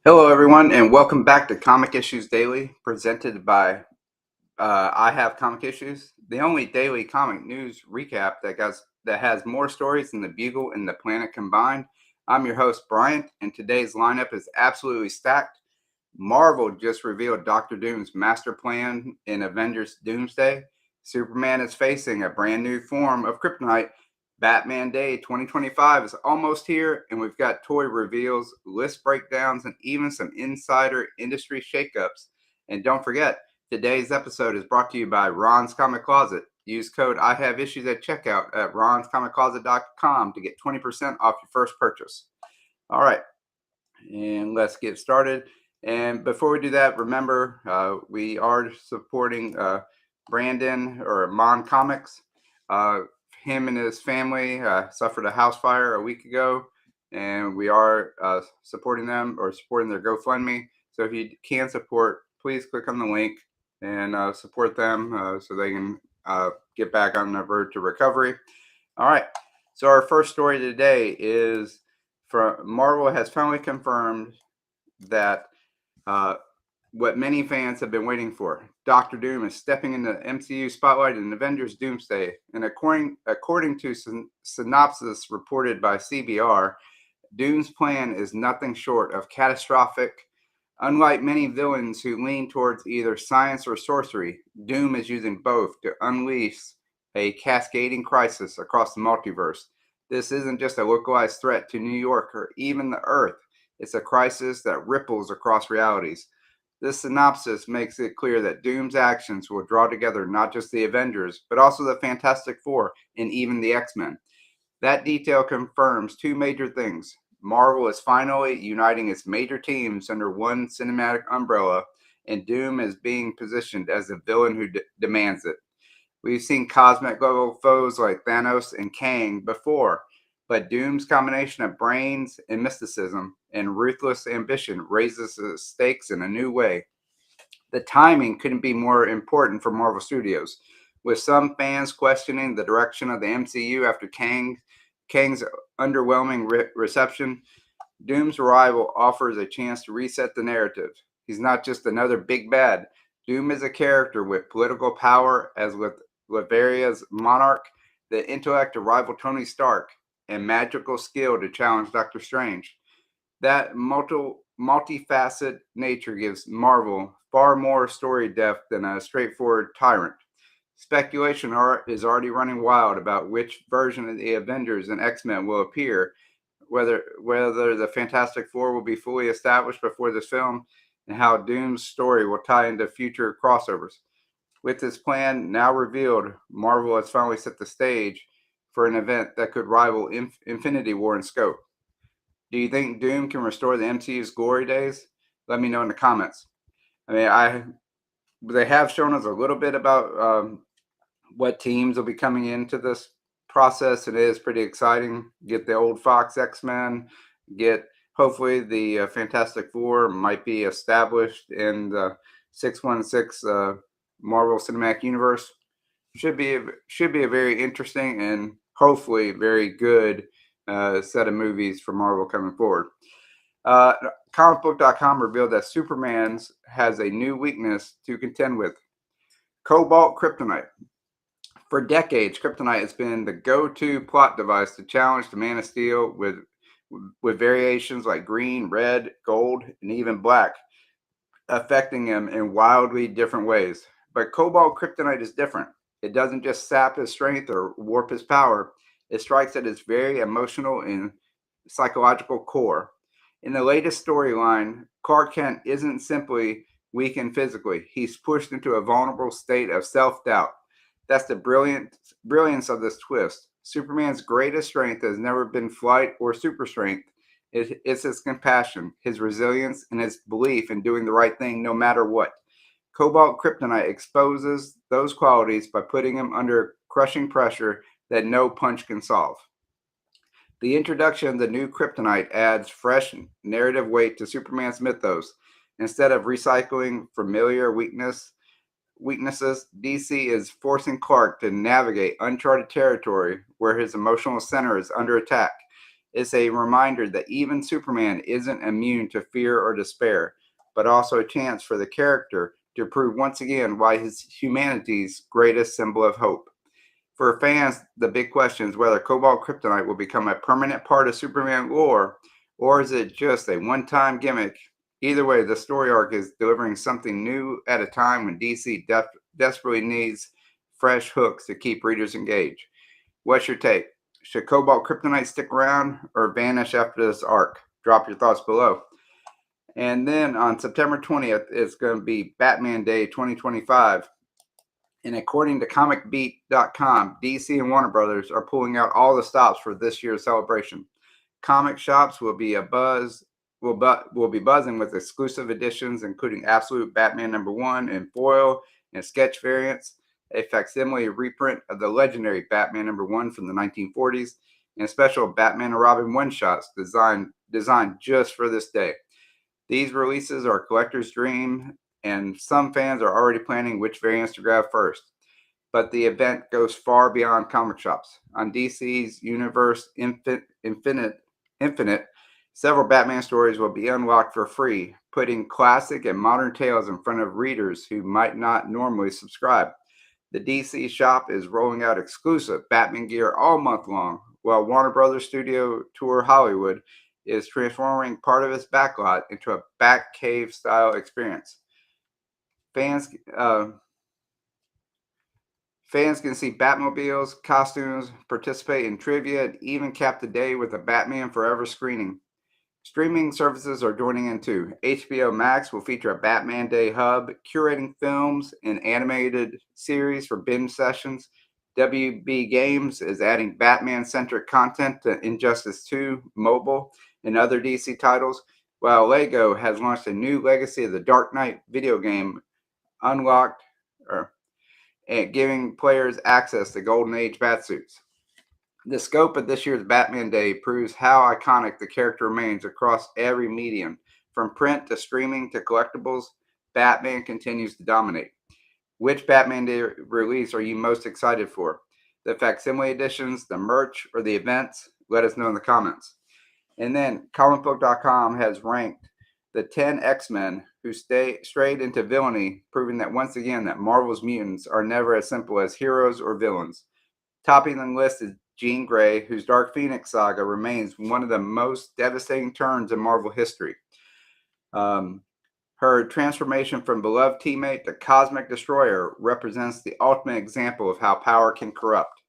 Hello, everyone, and welcome back to Comic Issues Daily, presented by I Have Comic Issues, the only daily comic news recap that has more stories than the Bugle and the Planet combined. I'm your host, Bryant, and today's lineup is absolutely stacked. Marvel just revealed Doctor Doom's master plan in Avengers Doomsday. Superman is facing a brand new form of Kryptonite. Batman Day 2025 is almost here, and we've got toy reveals, list breakdowns, and even some insider industry shakeups. And don't forget, today's episode is brought to you by Ron's Comic Closet. Use code I Have Issues at checkout at ronscomiccloset.com to get 20% off your first purchase. All right, and let's get started. And before we do that, remember, we are supporting Brandon or Mon Comics. Him and his family suffered a house fire a week ago, and we are supporting them or supporting their GoFundMe. So if you can support, please click on the link and support them so they can get back on their road to recovery. All right. So our first story today is from Marvel has finally confirmed that what many fans have been waiting for. Doctor Doom is stepping into the MCU spotlight in Avengers Doomsday. And according to synopsis reported by CBR, Doom's plan is nothing short of catastrophic. Unlike many villains who lean towards either science or sorcery, Doom is using both to unleash a cascading crisis across the multiverse. This isn't just a localized threat to New York or even the Earth. It's a crisis that ripples across realities. This synopsis makes it clear that Doom's actions will draw together not just the Avengers, but also the Fantastic Four and even the X-Men. That detail confirms two major things. Marvel is finally uniting its major teams under one cinematic umbrella, and Doom is being positioned as the villain who demands it. We've seen cosmic level foes like Thanos and Kang before, but Doom's combination of brains and mysticism and ruthless ambition raises the stakes in a new way. The timing couldn't be more important for Marvel Studios, with some fans questioning the direction of the MCU after Kang's underwhelming reception. Doom's arrival offers a chance to reset the narrative. He's not just another big bad. Doom is a character with political power, as with Laveria's Monarch, the intellect to rival Tony Stark, and magical skill to challenge Doctor Strange. That multifaceted nature gives Marvel far more story depth than a straightforward tyrant. Speculation is already running wild about which version of the Avengers and X-Men will appear, whether the Fantastic Four will be fully established before this film, and how Doom's story will tie into future crossovers. With this plan now revealed, Marvel has finally set the stage for an event that could rival Infinity War in scope. Do you think Doom can restore the MCU's glory days? Let me know in the comments. They have shown us a little bit about what teams will be coming into this process. It is pretty exciting. Get the old Fox X-Men, hopefully the Fantastic Four might be established in the 616 Marvel Cinematic Universe. Should be a very interesting and hopefully very good set of movies for Marvel coming forward. Comicbook.com revealed that Superman has a new weakness to contend with: Cobalt Kryptonite. For decades, Kryptonite has been the go-to plot device to challenge the Man of Steel with variations like green, red, gold, and even black, affecting him in wildly different ways. But Cobalt Kryptonite is different. It doesn't just sap his strength or warp his power. It strikes at his very emotional and psychological core. In the latest storyline, Clark Kent isn't simply weakened physically. He's pushed into a vulnerable state of self-doubt. That's the brilliance of this twist. Superman's greatest strength has never been flight or super strength. It's his compassion, his resilience, and his belief in doing the right thing no matter what. Cobalt Kryptonite exposes those qualities by putting him under crushing pressure that no punch can solve. The introduction of the new Kryptonite adds fresh narrative weight to Superman's mythos. Instead of recycling familiar weaknesses, DC is forcing Clark to navigate uncharted territory where his emotional center is under attack. It's a reminder that even Superman isn't immune to fear or despair, but also a chance for the character to prove once again why he's humanity's greatest symbol of hope. For fans, the big question is whether Cobalt Kryptonite will become a permanent part of Superman lore, or is it just a one-time gimmick? Either way, the story arc is delivering something new at a time when DC desperately needs fresh hooks to keep readers engaged. What's your take? Should Cobalt Kryptonite stick around or vanish after this arc? Drop your thoughts below. And then on September 20th, it's going to be Batman Day 2025. And according to ComicBeat.com, DC and Warner Brothers are pulling out all the stops for this year's celebration. Comic shops will be will be buzzing with exclusive editions, including Absolute Batman #1 in foil and sketch variants, a facsimile reprint of the legendary Batman #1 from the 1940s, and special Batman and Robin one-shots designed just for this day. These releases are a collector's dream, and some fans are already planning which variants to grab first. But the event goes far beyond comic shops. On DC's Universe Infinite, several Batman stories will be unlocked for free, putting classic and modern tales in front of readers who might not normally subscribe. The DC shop is rolling out exclusive Batman gear all month long, while Warner Brothers Studio Tour Hollywood is transforming part of its backlot into a Batcave style experience. Fans can see Batmobiles, costumes, participate in trivia, and even cap the day with a Batman Forever screening. Streaming services are joining in too. HBO Max will feature a Batman Day hub, curating films and animated series for binge sessions. WB Games is adding Batman-centric content to Injustice 2, Mobile, and other DC titles, while Lego has launched a new Legacy of the Dark Knight video game unlocked and giving players access to Golden Age Batsuits. The scope of this year's Batman Day proves how iconic the character remains across every medium. From print to streaming to collectibles, Batman continues to dominate. Which Batman Day release are you most excited for? The facsimile editions, the merch, or the events? Let us know in the comments. And then comicbook.com has ranked the 10 X-Men who strayed into villainy, proving that once again that Marvel's mutants are never as simple as heroes or villains. Topping the list is Jean Grey, whose Dark Phoenix saga remains one of the most devastating turns in Marvel history. Her transformation from beloved teammate to cosmic destroyer represents the ultimate example of how power can corrupt.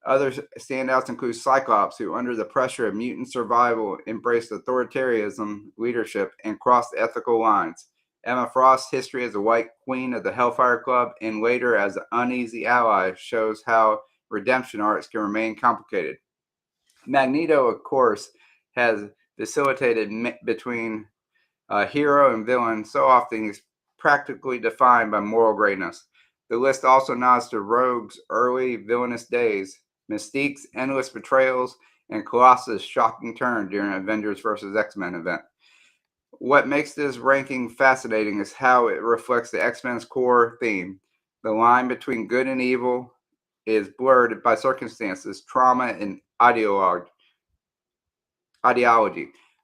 Other standouts include Cyclops, who under the pressure of mutant survival embraced authoritarianism, leadership, and crossed ethical lines. Emma Frost's history as a White Queen of the Hellfire Club and later as an uneasy ally shows how redemption arcs can remain complicated. Magneto, of course, has facilitated between hero and villain so often he's practically defined by moral greatness. The list also nods to Rogue's early villainous days, Mystique's endless betrayals, and Colossus' shocking turn during Avengers vs. X-Men event. What makes this ranking fascinating is how it reflects the X-Men's core theme. The line between good and evil is blurred by circumstances, trauma, and ideology.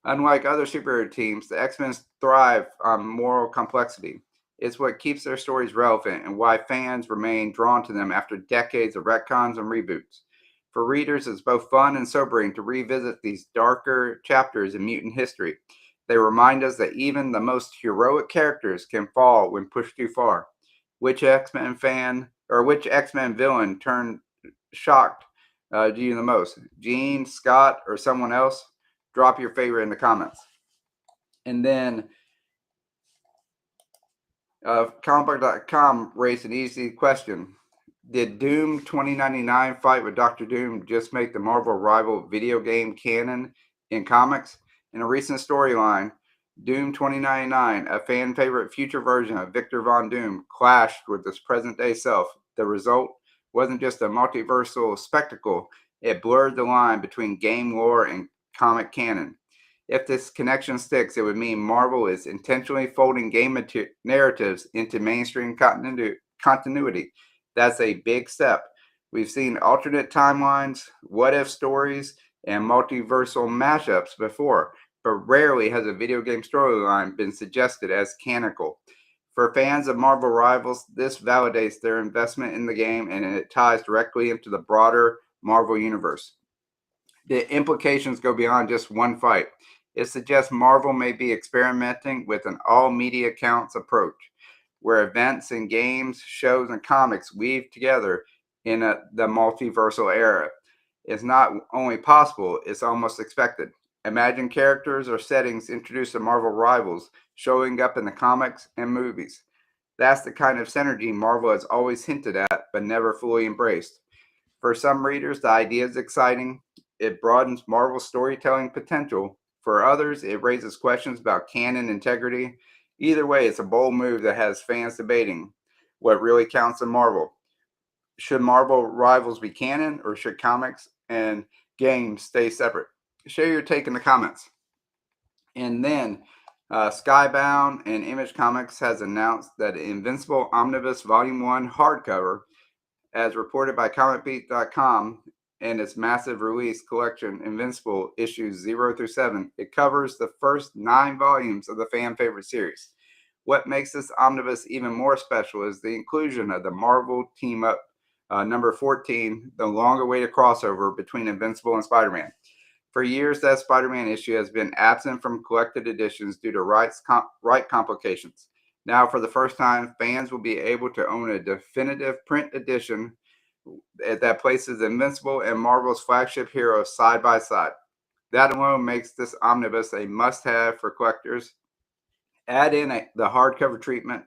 Unlike other superhero teams, the X-Men thrive on moral complexity. It's what keeps their stories relevant and why fans remain drawn to them after decades of retcons and reboots. For readers, it's both fun and sobering to revisit these darker chapters in mutant history. They remind us that even the most heroic characters can fall when pushed too far. Which X-Men villain turned shocked do you the most? Jean, Scott, or someone else? Drop your favorite in the comments. And then comicbook.com raised an easy question. Did Doom 2099 fight with Dr. Doom just make the Marvel rival video game canon in comics? In a recent storyline, Doom 2099, a fan favorite future version of Victor Von Doom, clashed with his present day self. The result wasn't just a multiversal spectacle, it blurred the line between game lore and comic canon. If this connection sticks, it would mean Marvel is intentionally folding game narratives into mainstream continuity. That's a big step. We've seen alternate timelines, what-if stories, and multiversal mashups before, but rarely has a video game storyline been suggested as canonical. For fans of Marvel Rivals, this validates their investment in the game and it ties directly into the broader Marvel universe. The implications go beyond just one fight. It suggests Marvel may be experimenting with an all media counts approach, where events and games, shows, and comics weave together in the multiversal era. It's not only possible, it's almost expected. Imagine characters or settings introduced to Marvel Rivals showing up in the comics and movies. That's the kind of synergy Marvel has always hinted at but never fully embraced. For some readers, the idea is exciting. It broadens Marvel's storytelling potential. For others, it raises questions about canon integrity. Either way, it's a bold move that has fans debating what really counts in Marvel. Should Marvel Rivals be canon, or should comics and games stay separate? Share your take in the comments. And then Skybound and Image Comics has announced that Invincible Omnibus Volume 1 hardcover, as reported by ComicsBeat.com, and its massive release collection, Invincible, issues 0 through 7. It covers the first 9 volumes of the fan favorite series. What makes this omnibus even more special is the inclusion of the Marvel Team Up number 14, the long-awaited crossover between Invincible and Spider-Man. For years, that Spider-Man issue has been absent from collected editions due to right complications. Now, for the first time, fans will be able to own a definitive print edition that places Invincible and Marvel's flagship heroes side by side. That alone makes this omnibus a must-have for collectors. Add in the hardcover treatment,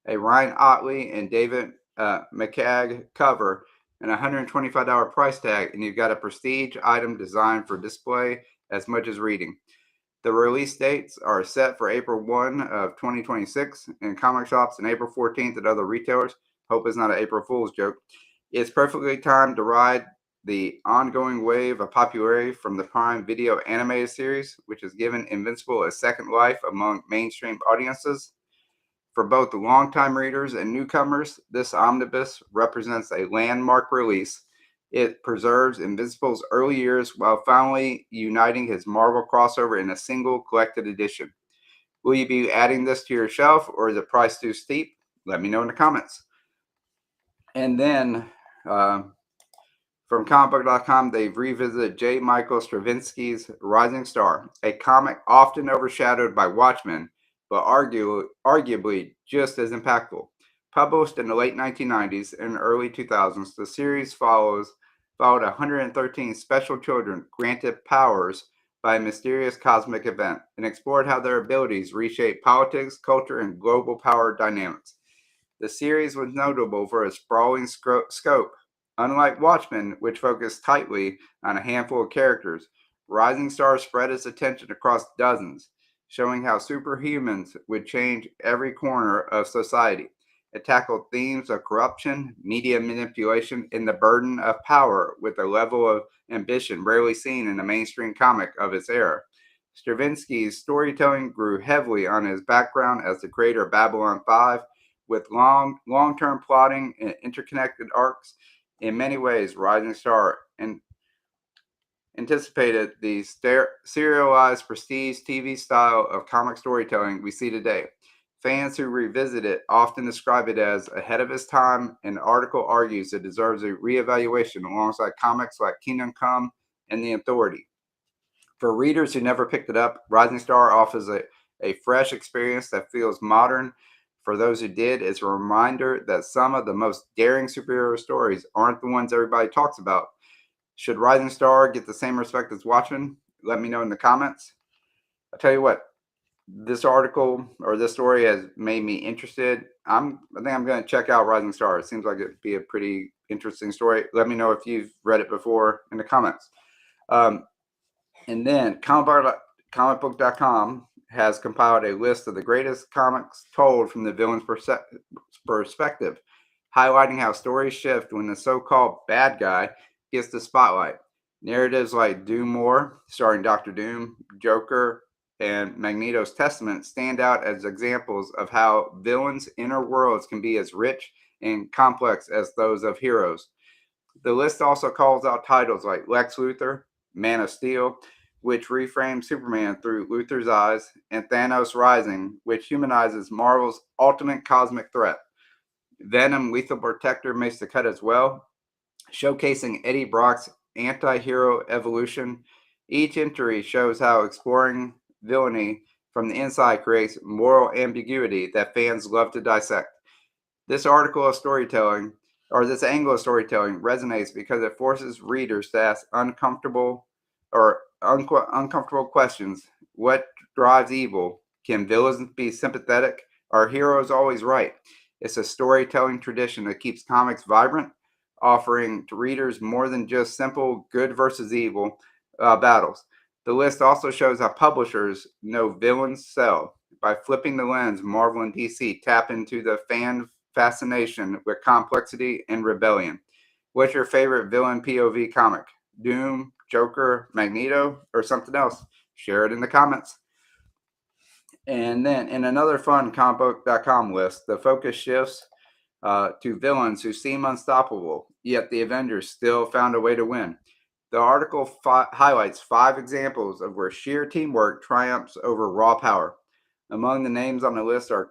a Ryan Ottley and David McCagg cover, and a $125 price tag, and you've got a prestige item designed for display as much as reading. The release dates are set for April 1 of 2026 in comic shops and April 14th at other retailers. Hope it's not an April Fool's joke. It's perfectly timed to ride the ongoing wave of popularity from the Prime Video animated series, which has given Invincible a second life among mainstream audiences. For both the longtime readers and newcomers, this omnibus represents a landmark release. It preserves Invincible's early years while finally uniting his Marvel crossover in a single collected edition. Will you be adding this to your shelf, or is the price too steep? Let me know in the comments. And then from comicbook.com, they've revisited J. Michael Straczynski's Rising Star, a comic often overshadowed by Watchmen, but arguably just as impactful. Published in the late 1990s and early 2000s, the series followed 113 special children granted powers by a mysterious cosmic event and explored how their abilities reshape politics, culture, and global power dynamics. The series was notable for its sprawling scope. Unlike Watchmen, which focused tightly on a handful of characters, Rising Star spread its attention across dozens, showing how superhumans would change every corner of society. It tackled themes of corruption, media manipulation, and the burden of power with a level of ambition rarely seen in a mainstream comic of its era. Straczynski's storytelling grew heavily on his background as the creator of Babylon 5, with long-term plotting and interconnected arcs. In many ways, Rising Star anticipated the serialized prestige TV style of comic storytelling we see today. Fans who revisit it often describe it as ahead of its time, and the article argues it deserves a reevaluation alongside comics like Kingdom Come and The Authority. For readers who never picked it up, Rising Star offers a fresh experience that feels modern. For those who did, it's a reminder that some of the most daring superhero stories aren't the ones everybody talks about. Should Rising Star get the same respect as Watchmen? Let me know in the comments. I'll tell you what, this article or this story has made me interested. I think I'm going to check out Rising Star. It seems like it'd be a pretty interesting story. Let me know if you've read it before in the comments. And then comicbook.com has compiled a list of the greatest comics told from the villain's perspective, highlighting how stories shift when the so-called bad guy gets the spotlight. Narratives like Doom War, starring Dr. Doom, Joker, and Magneto's Testament stand out as examples of how villains' inner worlds can be as rich and complex as those of heroes. The list also calls out titles like Lex Luthor, Man of Steel, which reframes Superman through Luthor's eyes, and Thanos Rising, which humanizes Marvel's ultimate cosmic threat. Venom Lethal Protector makes the cut as well, showcasing Eddie Brock's anti-hero evolution. Each entry shows how exploring villainy from the inside creates moral ambiguity that fans love to dissect. This article of storytelling, or this angle of storytelling, resonates because it forces readers to ask uncomfortable questions. What drives evil? Can villains be sympathetic? Are heroes always right? It's a storytelling tradition that keeps comics vibrant, offering to readers more than just simple good versus evil battles. The list also shows how publishers know villains sell. By flipping the lens, Marvel and DC tap into the fan fascination with complexity and rebellion. What's your favorite villain POV comic? Doom, Joker, Magneto, or something else? Share it in the comments. And then in another fun comicbook.com list, the focus shifts to villains who seem unstoppable, yet the Avengers still found a way to win. The article highlights 5 examples of where sheer teamwork triumphs over raw power. Among the names on the list are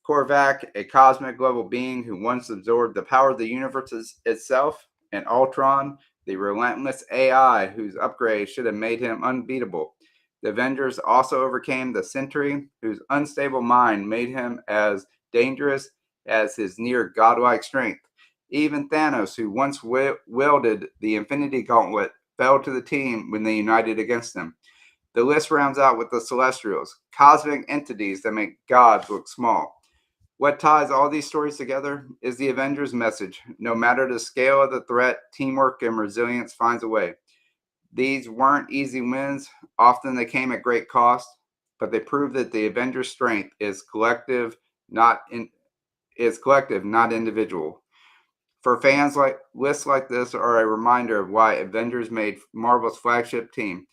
Korvac, a cosmic level being who once absorbed the power of the universe itself, and Ultron, the relentless AI whose upgrade should have made him unbeatable. The Avengers also overcame the Sentry, whose unstable mind made him as dangerous as his near godlike strength. Even Thanos, who once wielded the Infinity Gauntlet, fell to the team when they united against him. The list rounds out with the Celestials, cosmic entities that make gods look small. What ties all these stories together is the Avengers message. No matter the scale of the threat, teamwork and resilience finds a way. These weren't easy wins. Often they came at great cost, but they prove that the Avengers' strength is collective, not individual. For fans, lists like this are a reminder of why Avengers made Marvel's flagship team.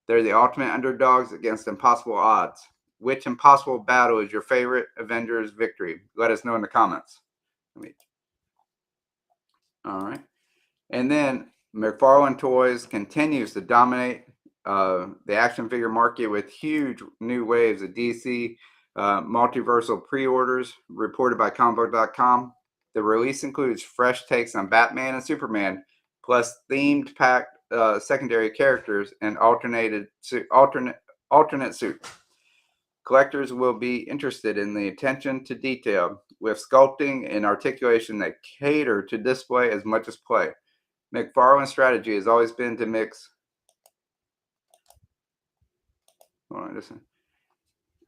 They're the ultimate underdogs against impossible odds. Which impossible battle is your favorite Avengers victory? Let us know in the comments. All right. And then McFarlane Toys continues to dominate the action figure market with huge new waves of DC multiversal pre-orders reported by comicbook.com. The release includes fresh takes on Batman and Superman, plus themed packed secondary characters and alternate suits. Collectors will be interested in the attention to detail, with sculpting and articulation that cater to display as much as play. McFarlane's strategy has always been to mix.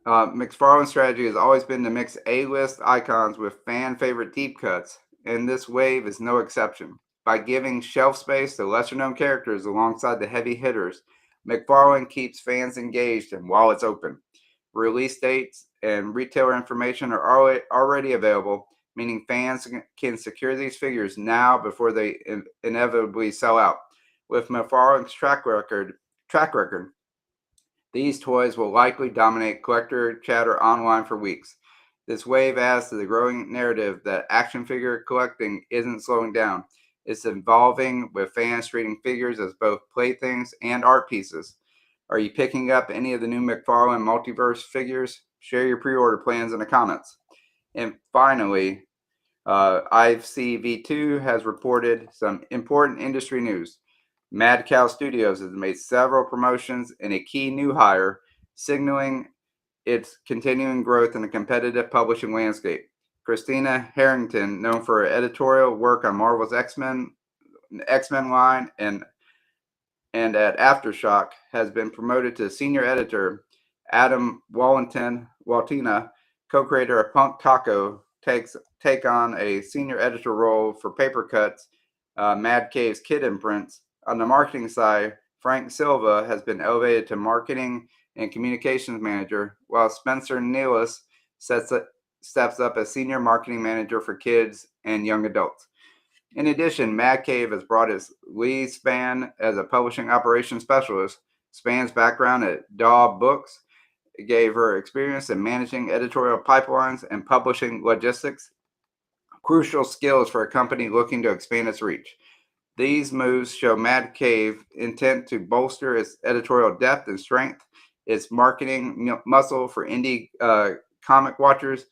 McFarlane's strategy has always been to mix A-list icons with fan favorite deep cuts, and this wave is no exception. By giving shelf space to lesser-known characters alongside the heavy hitters, McFarlane keeps fans engaged and while it's open. Release dates and retailer information are already available, meaning fans can secure these figures now before they inevitably sell out. With McFarlane's track record, these toys will likely dominate collector chatter online for weeks. This wave adds to the growing narrative that action figure collecting isn't slowing down. It's evolving, with fans treating figures as both playthings and art pieces. Are you picking up any of the new McFarlane Multiverse figures? Share your pre-order plans in the comments. And finally, ICV2 has reported some important industry news. Mad Cow Studios has made several promotions and a key new hire, signaling its continuing growth in the competitive publishing landscape. Christina Harrington, known for her editorial work on Marvel's X-Men line and at Aftershock, has been promoted to senior editor. Adam Waltina, co-creator of Punk Taco, take on a senior editor role for Paper Cuts, Mad Cave's Kid imprints. On the marketing side, Frank Silva has been elevated to marketing and communications manager, while Spencer Nealis steps up as senior marketing manager for kids and young adults. In addition, Mad Cave has brought his Lee Spann as a publishing operations specialist. Spann's background at Daw Books gave her experience in managing editorial pipelines and publishing logistics, crucial skills for a company looking to expand its reach. These moves show Mad Cave intent to bolster its editorial depth and strength, its marketing muscle for indie comic watchers.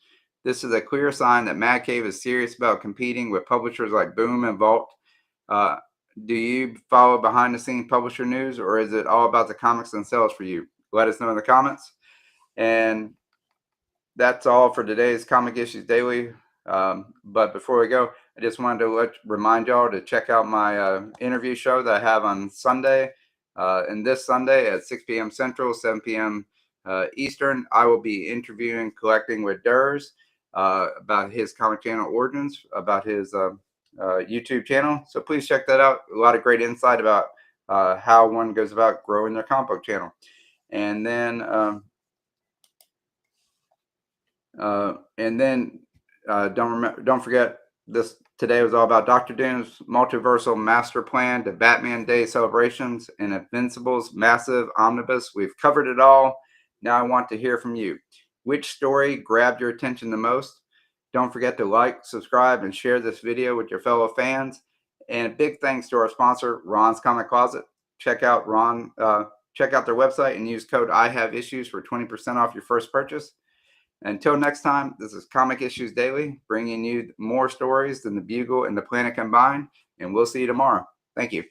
This is a clear sign that Mad Cave is serious about competing with publishers like Boom and Vault. Do you follow behind the scenes publisher news, or is it all about the comics themselves for you? Let us know in the comments. And that's all for today's Comic Issues Daily. But before we go, I just wanted to remind y'all to check out my interview show that I have on Sunday. And this Sunday at 6 p.m. Central, 7 p.m. Eastern, I will be interviewing Collecting with Durs about his comic channel origins, about his YouTube channel. So please check that out. A lot of great insight about how one goes about growing their comic book channel. And then don't forget, this today was all about Dr. Doom's multiversal master plan, the Batman Day celebrations, and Invincible's massive omnibus. We've covered it all. Now I want to hear from you. Which story grabbed your attention the most? Don't forget to like, subscribe, and share this video with your fellow fans. And big thanks to our sponsor, Ron's Comic Closet. Check out their website and use code IHaveIssues for 20% off your first purchase. Until next time, this is Comic Issues Daily, bringing you more stories than the Bugle and the Planet combined, and we'll see you tomorrow. Thank you.